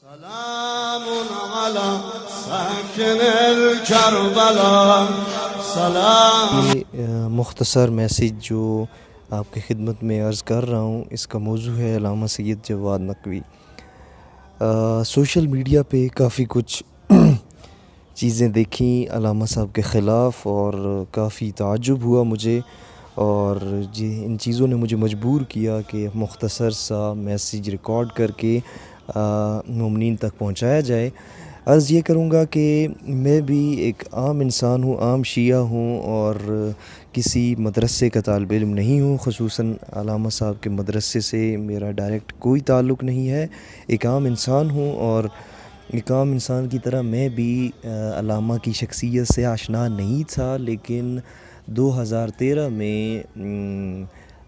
سلام على ساکن الکربلا سلام. مختصر میسیج جو آپ کی خدمت میں عرض کر رہا ہوں، اس کا موضوع ہے علامہ سید جواد نقوی. سوشل میڈیا پہ کافی کچھ چیزیں دیکھیں علامہ صاحب کے خلاف اور کافی تعجب ہوا مجھے، اور ان چیزوں نے مجھے مجبور کیا کہ مختصر سا میسیج ریکارڈ کر کے مومنین تک پہنچایا جائے. عرض یہ کروں گا کہ میں بھی ایک عام انسان ہوں، عام شیعہ ہوں، اور کسی مدرسے کا طالب علم نہیں ہوں. خصوصاً علامہ صاحب کے مدرسے سے میرا ڈائریکٹ کوئی تعلق نہیں ہے. ایک عام انسان ہوں، اور ایک عام انسان کی طرح میں بھی علامہ کی شخصیت سے آشنا نہیں تھا. لیکن 2013 میں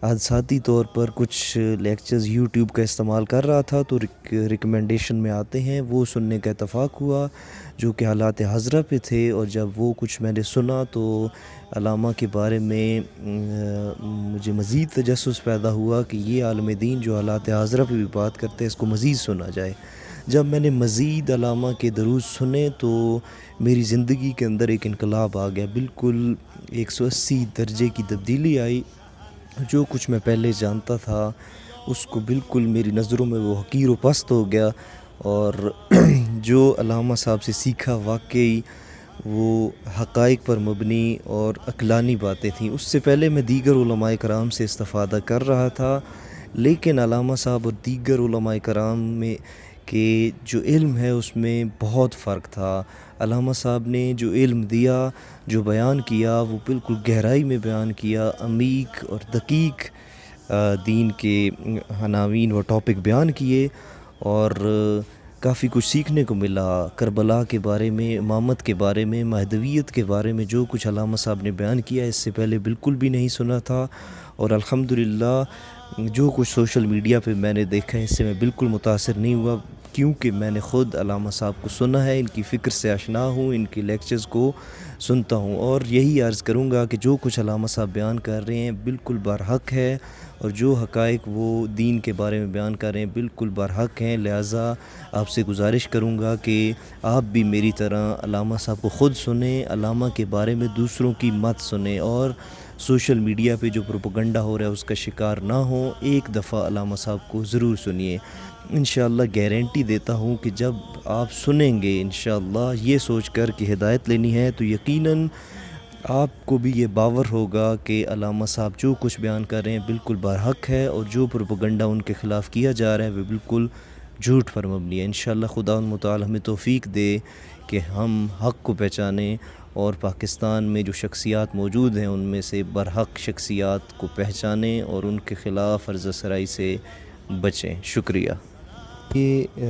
حادثاتی طور پر کچھ لیکچرز یوٹیوب کا استعمال کر رہا تھا، تو ریکمنڈیشن میں آتے ہیں وہ سننے کا اتفاق ہوا جو کہ حالات حاضرہ پہ تھے. اور جب وہ کچھ میں نے سنا تو علامہ کے بارے میں مجھے مزید تجسس پیدا ہوا کہ یہ عالم دین جو حالات حاضرہ پہ بھی بات کرتے ہیں، اس کو مزید سنا جائے. جب میں نے مزید علامہ کے دروس سنے تو میری زندگی کے اندر ایک انقلاب آ گیا، بالکل 180 درجے کی تبدیلی آئی. جو کچھ میں پہلے جانتا تھا اس کو بالکل میری نظروں میں وہ حقیر و پست ہو گیا، اور جو علامہ صاحب سے سیکھا واقعی وہ حقائق پر مبنی اور عقلانی باتیں تھیں. اس سے پہلے میں دیگر علماء کرام سے استفادہ کر رہا تھا، لیکن علامہ صاحب اور دیگر علماء کرام میں کہ جو علم ہے اس میں بہت فرق تھا. علامہ صاحب نے جو علم دیا، جو بیان کیا، وہ بالکل گہرائی میں بیان کیا، عمیق اور دقیق دین کے عناوین و ٹاپک بیان کیے، اور کافی کچھ سیکھنے کو ملا. کربلا کے بارے میں، امامت کے بارے میں، مہدویت کے بارے میں جو کچھ علامہ صاحب نے بیان کیا اس سے پہلے بالکل بھی نہیں سنا تھا. اور الحمدللہ جو کچھ سوشل میڈیا پہ میں نے دیکھا ہے اس سے میں بالکل متاثر نہیں ہوا، کیونکہ میں نے خود علامہ صاحب کو سنا ہے، ان کی فکر سے آشنا ہوں، ان کے لیکچرز کو سنتا ہوں. اور یہی عرض کروں گا کہ جو کچھ علامہ صاحب بیان کر رہے ہیں بالکل برحق ہے، اور جو حقائق وہ دین کے بارے میں بیان کر رہے ہیں بالکل برحق ہیں. لہٰذا آپ سے گزارش کروں گا کہ آپ بھی میری طرح علامہ صاحب کو خود سنیں، علامہ کے بارے میں دوسروں کی مت سنیں، اور سوشل میڈیا پہ جو پروپیگنڈا ہو رہا ہے اس کا شکار نہ ہوں. ایک دفعہ علامہ صاحب کو ضرور سنیے. انشاءاللہ گارنٹی دیتا ہوں کہ جب آپ سنیں گے انشاءاللہ یہ سوچ کر کہ ہدایت لینی ہے، تو یقیناً آپ کو بھی یہ باور ہوگا کہ علامہ صاحب جو کچھ بیان کر رہے ہیں بالکل برحق ہے، اور جو پروپیگنڈا ان کے خلاف کیا جا رہا ہے وہ بالکل جھوٹ پر مبنی ہے. انشاءاللہ خدا متعال ہمیں توفیق دے کہ ہم حق کو پہچانیں، اور پاکستان میں جو شخصیات موجود ہیں ان میں سے برحق شخصیات کو پہچانیں اور ان کے خلاف عرض سرائی سے بچیں. شکریہ. یہ